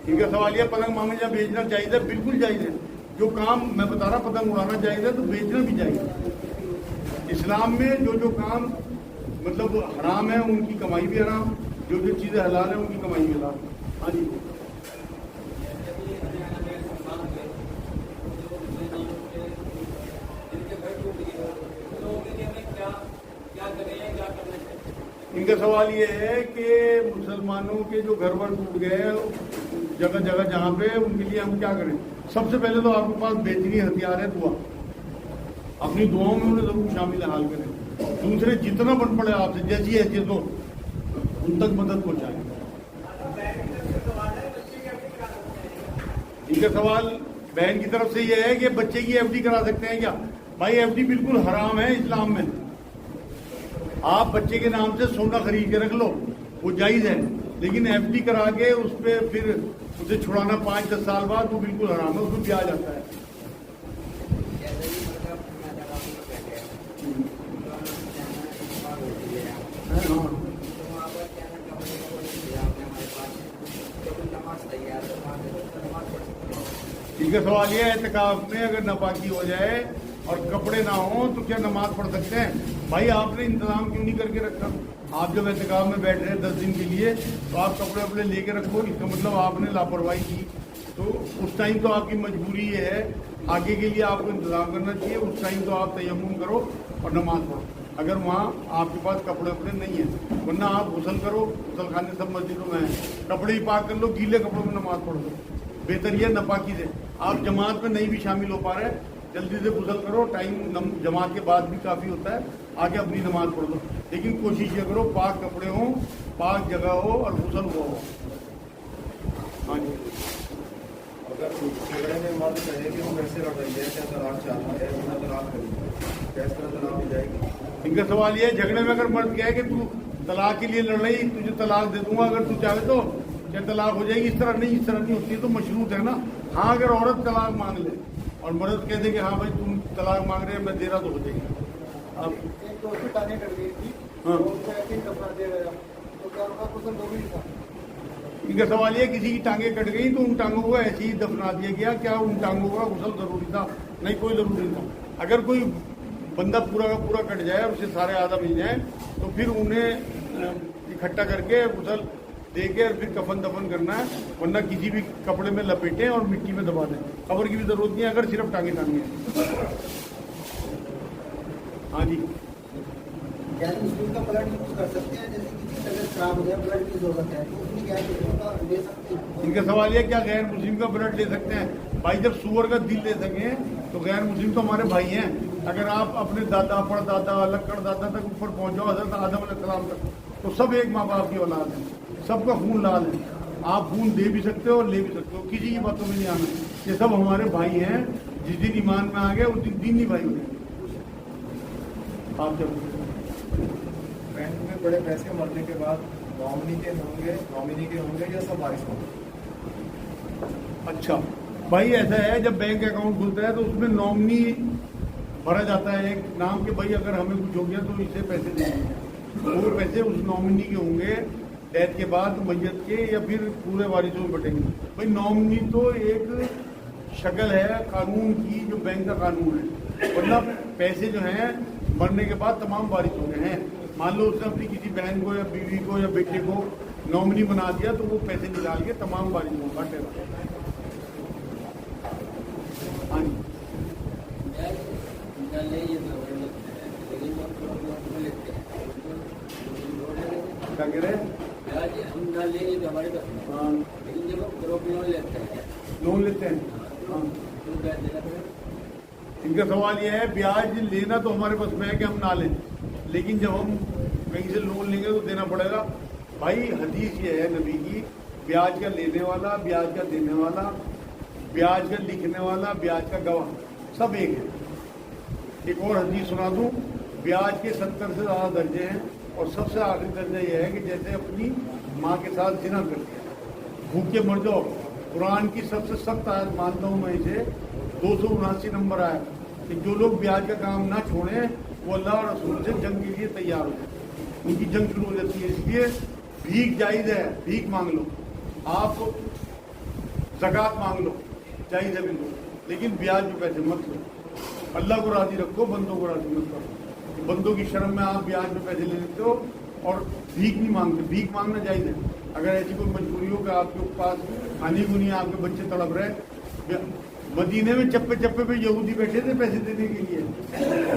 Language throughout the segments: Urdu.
ٹھیک ہے. سوال یہ پتنگ مانگنے یا بیچنا جائز ہے؟ بالکل جائز ہے. جو کام میں بتا رہا پتنگ اڑانا جائز ہے تو بیچنا بھی جائز ہے. اسلام میں جو کام مطلب حرام ہے ان کی کمائی بھی حرام، جو چیزیں حلال ہیں ان کی کمائی بھی حلال. ہاں جی. ان کا سوال یہ ہے کہ مسلمانوں کے جو گھر ور ٹوٹ گئے جگہ جگہ جہاں پہ، ان کے لیے ہم کیا کریں؟ سب سے پہلے تو آپ کے پاس بہترین ہتھیار ہے دعا. اپنی دعاؤں میں انہیں ضرور شامل حال کریں. دوسرے جتنا بن پڑے آپ سے جیسی حیثیت ہو ان تک مدد پہنچائیں. ان کا سوال بہن کی طرف سے یہ ہے کہ بچے کی ایف ڈی کرا سکتے ہیں کیا؟ بھائی ایف ڈی بالکل حرام ہے اسلام میں. آپ بچے کے نام سے سونا خرید کے رکھ لو وہ جائز ہے، لیکن ایف ڈی کرا کے اس پہ پھر اسے چھڑانا 5-10 سال بعد وہ بالکل حرام ہے، اس میں بیاج آتا ہے. ٹھیک ہے. سوال یہ ہے اعتکاف میں اگر ناپاکی ہو جائے اور کپڑے نہ ہوں تو کیا نماز پڑھ سکتے ہیں؟ بھائی آپ نے انتظام کیوں نہیں کر کے رکھا؟ آپ جب اعتکاف میں بیٹھ رہے ہیں 10 دن کے لیے تو آپ کپڑے وپڑے لے کے رکھو. اس کا مطلب آپ نے لاپرواہی کی. تو اس ٹائم تو آپ کی مجبوری یہ ہے، آگے کے لیے آپ کو انتظام کرنا چاہیے. اس ٹائم تو آپ تیمم کرو اور نماز پڑھو اگر وہاں آپ کے پاس کپڑے وپڑے نہیں ہیں. ورنہ آپ غسل کرو، غسل خانے سب مسجدوں میں ہیں، کپڑے ہی پاک کر لو، گیلے کپڑوں میں نماز پڑھ دو. بہتر یہ ناپاکی سے. آپ جماعت میں نہیں بھی شامل ہو پا رہے، جلدی سے غسل کرو. ٹائم جماعت کے بعد بھی کافی ہوتا ہے، آگے اپنی نماز پڑھ دو. لیکن کوشش یہ کرو پاک کپڑے ہوں، پاک جگہ ہو اور غسل ہوا ہو. ہاں جی. اگر جھگڑے میں مرد کہے کہ وہ کیسے لڑ رہی ہے، کیا طلاق چاہتا ہے، انہیں طلاق کریں کیس طرح طلاق ہو جائے گی؟ ان کا سوال یہ ہے جھگڑے میں اگر مرد کہے کہ تو طلاق کے لیے لڑ رہی، تجھے طلاق دے دوں گا اگر تو چاہے تو، کیا طلاق ہو جائے گی؟ اس طرح نہیں، اس طرح نہیں ہوتی ہے. تو مشروط ہے نا. ہاں اگر عورت طلاق مانگ لے اور مرد کہہ دے کہ ہاں بھائی تم طلاق مانگ رہے ہیں میں دے رہا تو ہو جائے گی. اب ہاں ان کا سوال یہ کسی کی ٹانگیں کٹ گئی تو ان ٹانگوں کو ایسے ہی دفنا دیا گیا، کیا ان ٹانگوں کا غسل ضروری تھا؟ نہیں، کوئی ضروری نہیں تھا. اگر کوئی بندہ پورا کا پورا کٹ جائے اور اسے سارے آدھا مل جائیں تو پھر انہیں اکٹھا کر کے غسل دے کے اور پھر کفن دفن کرنا ہے. ورنہ کسی بھی کپڑے میں لپیٹیں اور مٹی میں دبا دیں. قبر کی بھی ضرورت نہیں ہے اگر صرف ٹانگیں ٹانگیں ہیں. ہاں جی. مسلم کا بلڈ یوز کر سکتے ہیں؟ جیسے کسی طبیعت خراب ہو جائے بلڈ کی ضرورت ہے تو اس میں کیا لے سکتے ہیں؟ ان کا سوال یہ کیا غیر مسلم کا بلڈ لے سکتے ہیں؟ بھائی جب سور کا دل لے سکیں تو غیر مسلم تو ہمارے بھائی ہیں. اگر آپ اپنے دادا پڑدادا لکڑ دادا تک اوپر پہنچ جاؤ حضرت آدم علیہ السلام تک تو سب ایک ماں باپ کی اولاد ہیں، سب کا خون لال ہے. آپ خون دے بھی سکتے ہو اور لے بھی سکتے ہو، کسی کی باتوں میں نہیں آنا. یہ سب ہمارے بھائی ہیں. جس دن ایمان میں آ گئے اس دن دینی بھائی ہوئے. آپ جب بینک میں بڑے پیسے مرنے کے بعد نامنی کے ہوں گے یا سب وارث ہوں گے؟ اچھا بھائی ایسا ہے جب بینک اکاؤنٹ کھلتا ہے تو اس میں نامنی بھرا جاتا ہے ایک نام کہ بھائی اگر ہمیں کچھ ہو گیا تو اسے پیسے دیں گے. وہ پیسے اس نامنی کے ہوں گے ڈیتھ کے بعد میت کے یا پھر پورے وارثوں میں بٹیں گے. بھائی نامنی تو ایک شکل ہے قانون کی جو بینک کا قانون ہے، ورنہ پیسے جو ہیں مرنے کے بعد تمام وارث ہو گئے ہیں. مان لو اس نے اپنی کسی بہن کو یا بیوی کو یا بیٹے کو نامنی بنا دیا تو وہ پیسے نکال کے تمام وارث ہوں گا. ہاں جی. کیا کہہ رہے ہیں؟ لون لیتے ہیں. ہاں. ان کا سوال یہ ہے بیاج لینا تو ہمارے پاس میں ہے کہ ہم نہ لیں، لیکن جب ہم کہیں سے لون لیں گے تو دینا پڑے گا. بھائی حدیث یہ ہے نبی کی، بیاج کا لینے والا، بیاج کا دینے والا، بیاج کا لکھنے والا، بیاج کا گواہ سب ایک ہے. ایک اور حدیث سنا دوں، بیاج کے 70 سے زیادہ درجے ہیں اور سب سے آخری درجہ یہ ہے کہ جیسے اپنی ماں کے ساتھ زنا کر دیا، بھوکے مر جاؤ. قرآن کی سب سے سخت آیت مانتا ہوں میں اسے، 279 نمبر آیا کہ جو لوگ بیاج کا کام نہ چھوڑیں وہ اللہ اور رسول سے جنگ کے لیے تیار ہو جائے. ان کی جنگ شروع ہو جاتی ہے. اس لیے بھیک جائز ہے، بھیک مانگ لو. آپ زکات مانگ لو چاہیے زمین کو، لیکن بیاج میں پیسے مت لو. اللہ کو راضی رکھو، بندوں کو راضی مت کرو. بندوں کی شرم میں آپ بیاج میں پیسے لے لیتے ہو اور بھیک نہیں مانگتے. بھیک مانگنا جائز ہے. اگر ایسی کوئی مجبوری ہو کہ آپ کے پاس کھانے کو نہیں، آپ کے بچے تڑپ رہے. مدینے میں چپے چپے پہ یہودی بیٹھے تھے پیسے دینے کے لیے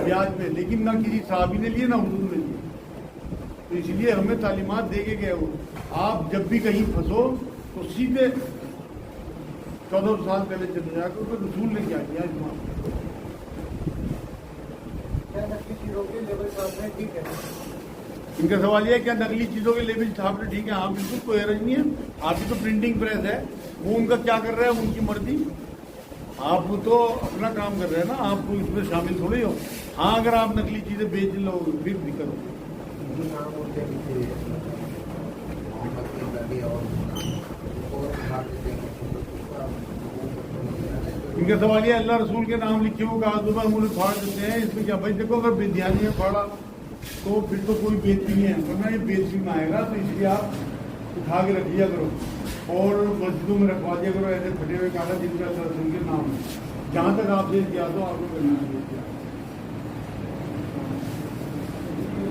بیاج پہ، لیکن نہ کسی صحابی نے لیے نہ حضور نے لیے. تو اس لیے ہمیں تعلیمات دے کے گئے ہو، آپ جب بھی کہیں پھنسو تو سیدھے 14 سال پہلے چلے جا کر رسول نے کیا کیا ٹھیک ہے. ان کا سوال یہ ہے کیا نقلی چیزوں کے لیبل چھاپنے ٹھیک ہے؟ ہاں بالکل، کوئی حرج نہیں ہے. آپ کی تو پرنٹنگ پریس ہے، وہ ان کا کیا کر رہا ہے ان کی مرضی. آپ تو اپنا کام کر رہے ہیں نا، آپ کو اس میں شامل تھوڑے ہو. ہاں اگر آپ نقلی چیزیں بیچ لو پھر بھی کرو. ان کا سوال یہ اللہ رسول کے نام لکھے ہو کہا صبح ہم انہیں پھاڑ دیتے ہیں، اس میں کیا بھائی دیکھو اگر بے دھیانی میں پھاڑا تو پھر تو کوئی بےزتی نہیں ہے، ورنہ یہ بےزتی میں آئے گا. تو اس لیے آپ اٹھا کے رکھ لیا کرو اور مسجدوں میں رکھوا دیا کرو ایسے پھٹے ہوئے کاغذ جن کا اللہ رسول کے نام ہے. جہاں تک آپ سے کیا تو آپ کو کرنا چاہیے.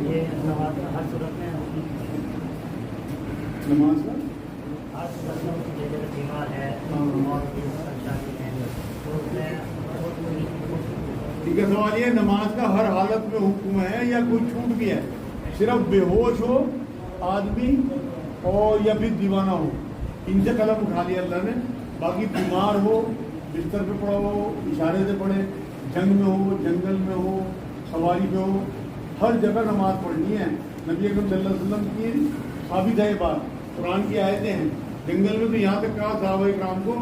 یہ نماز ہر صورت میں نماز کا ہر صورت میں اس کی جگہ بیمار ہے اور شادی ہے تو اس میں ٹھیک ہے. سوال یہ نماز کا ہر حالت میں حکم ہے یا کوئی چھوٹ بھی ہے؟ صرف بے ہوش ہو آدمی اور یا پھر دیوانہ ہو، ان سے قلم اٹھا لیا اللہ نے. باقی بیمار ہو، بستر پہ پڑا ہو، اشارے سے پڑھے، جنگ میں ہو، جنگل میں ہو، سواری پہ ہو، ہر جگہ نماز پڑھنی ہے. نبی اکرم صلی اللہ علیہ وسلم کی ثابت ہے بات، قرآن کی آیتیں ہیں. جنگل میں تو یہاں تک کہا صحابہ کرام کو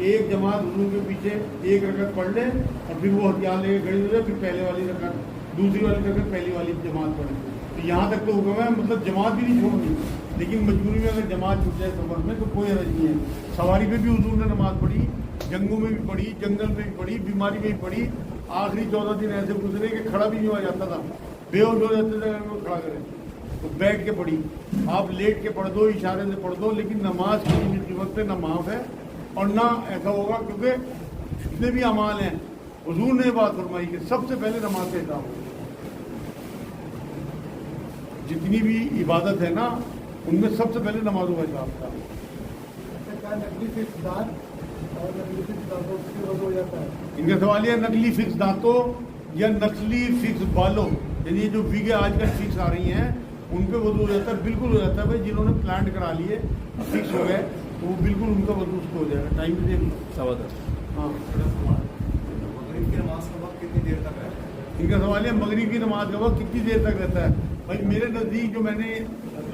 ایک جماعت حضور کے پیچھے ایک رکعت پڑھ لے اور پھر وہ ہتھیار لے کے کھڑی ہو جائے، پھر پہلے والی رکعت دوسری والی رکعت پہلی والی جماعت پڑھے. تو یہاں تک تو حکم ہے، مطلب جماعت بھی نہیں چھوڑنی. لیکن مجبوری میں اگر جماعت چھوٹ جائے سفر میں تو کوئی حرج نہیں ہے. سواری پہ بھی حضور نے نماز پڑھی، جنگوں میں بھی پڑھی، جنگل میں بھی پڑھی، بیماری میں بھی پڑھی. آخری 14 دن ایسے گزرے کہ کھڑا بھی نہیں ہوا جاتا تھا، بے ہوش ہو جاتے تھے وہ کھڑا کرے تو بیٹھ کے پڑھی. آپ لیٹ کے پڑھ دو، اشارے سے پڑھ دو، لیکن نماز کی قیمت پہ نہ معاف ہے اور نہ ایسا ہوگا. کیونکہ جتنے بھی اعمال ہیں حضور نے بات فرمائی کہ سب سے پہلے نماز کا حساب ہو. جتنی بھی عبادت ہے نا ان میں سب سے پہلے نمازوں کا حساب تھا. ان کا سوال یہ نقلی فکس دانتوں یا نقلی فکس بالوں، یعنی جو ویگیں آج کل فکس آ رہی ہیں ان پہ وضو ہو جاتا ہے؟ بالکل ہو جاتا ہے بھائی. جنہوں نے پلانٹ کرا لیے فکس ہو گئے تو وہ بالکل ان کا وضو اس کو ہو جائے گا. ٹائم بھی دیکھ لو. ہاں مغرب کی نماز کا وقت کتنی دیر تک ہے؟ ان کا سوال ہے مغرب کی نماز کا وقت کتنی دیر تک رہتا ہے؟ بھائی میرے نزدیک جو میں نے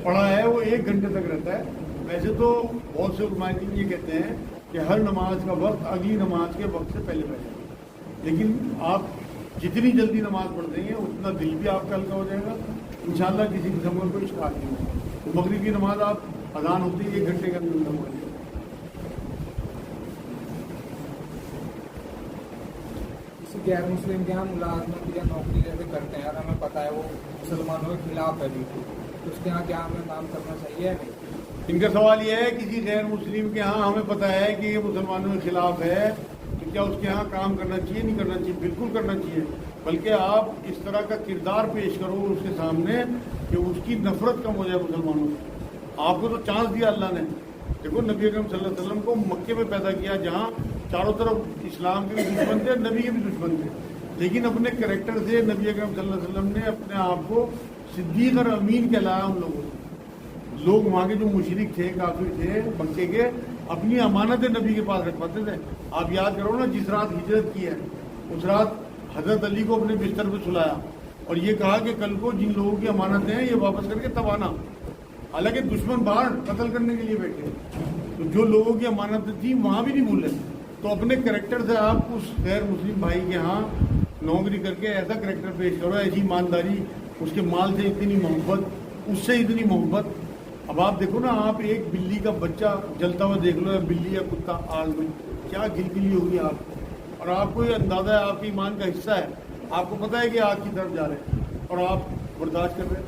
پڑھا ہے وہ 1 گھنٹے تک رہتا ہے. ویسے تو بہت سے علماء دین یہ کہتے ہیں کہ ہر نماز کا وقت اگلی نماز کے وقت سے پہلے پہلے، لیکن آپ جتنی جلدی نماز پڑھ دیں گے اتنا دل بھی آپ کا ہلکا ہو جائے گا. انشاءاللہ کسی قسم کا کوئی اشکال نہیں ہوگا. تو مغرب کی نماز آپ اذان ہوتی ہے 1 گھنٹے کے اندر ختم ہو جائے گا. غیر مسلم کے یہاں ملازمت یا نوکری جیسے کرتے ہیں اور ہمیں پتہ ہے وہ مسلمانوں کے خلاف ہے بالکل، تو اس کے یہاں کیا ہمیں کام کرنا چاہیے یا نہیں؟ ان کا سوال یہ ہے کسی غیر مسلم کے ہاں ہمیں پتہ ہے کہ یہ مسلمانوں کے خلاف ہے تو کیا اس کے ہاں کام کرنا چاہیے؟ نہیں کرنا چاہیے، بالکل کرنا چاہیے. بلکہ آپ اس طرح کا کردار پیش کرو اس کے سامنے کہ اس کی نفرت کم ہو جائے مسلمانوں سے. آپ کو تو چانس دیا اللہ نے. دیکھو نبی اکرم صلی اللہ علیہ وسلم کو مکے میں پیدا کیا جہاں چاروں طرف اسلام کے بھی دشمن تھے، نبی کے بھی دشمن تھے، لیکن اپنے کریکٹر سے نبی اکرم صلی اللہ علیہ وسلم نے اپنے آپ کو صدیق اور امین کہلایا ان لوگوں سے. لوگ وہاں کے جو مشرک تھے، کافر تھے مکے کے، اپنی امانتیں نبی کے پاس رکھواتے تھے. آپ یاد کرو نا جس رات ہجرت کی ہے اس رات حضرت علی کو اپنے بستر پہ سلایا اور یہ کہا کہ کل کو جن لوگوں کی امانتیں ہیں یہ واپس کر کے تب آنا. حالانکہ دشمن باہر قتل کرنے کے لیے بیٹھے، تو جو لوگوں کی امانتیں تھیں وہاں بھی نہیں بھولے. تو اپنے کریکٹر سے آپ اس غیر مسلم بھائی کے ہاں نوکری کر کے ایسا کریکٹر پیش کرو، ایسی ایمانداری، اس کے مال سے اتنی محبت، اس سے اتنی محبت. اب آپ دیکھو نا، آپ ایک بلی کا بچہ جلتا ہوا دیکھ لو، یا بلی یا کتا آگ میں، کیا گل گلی ہوگی آپ کو. اور آپ کو یہ اندازہ ہے آپ کے ایمان کا حصہ ہے، آپ کو پتہ ہے کہ آگ کی طرف جا رہے ہیں اور آپ برداشت کر رہے ہیں.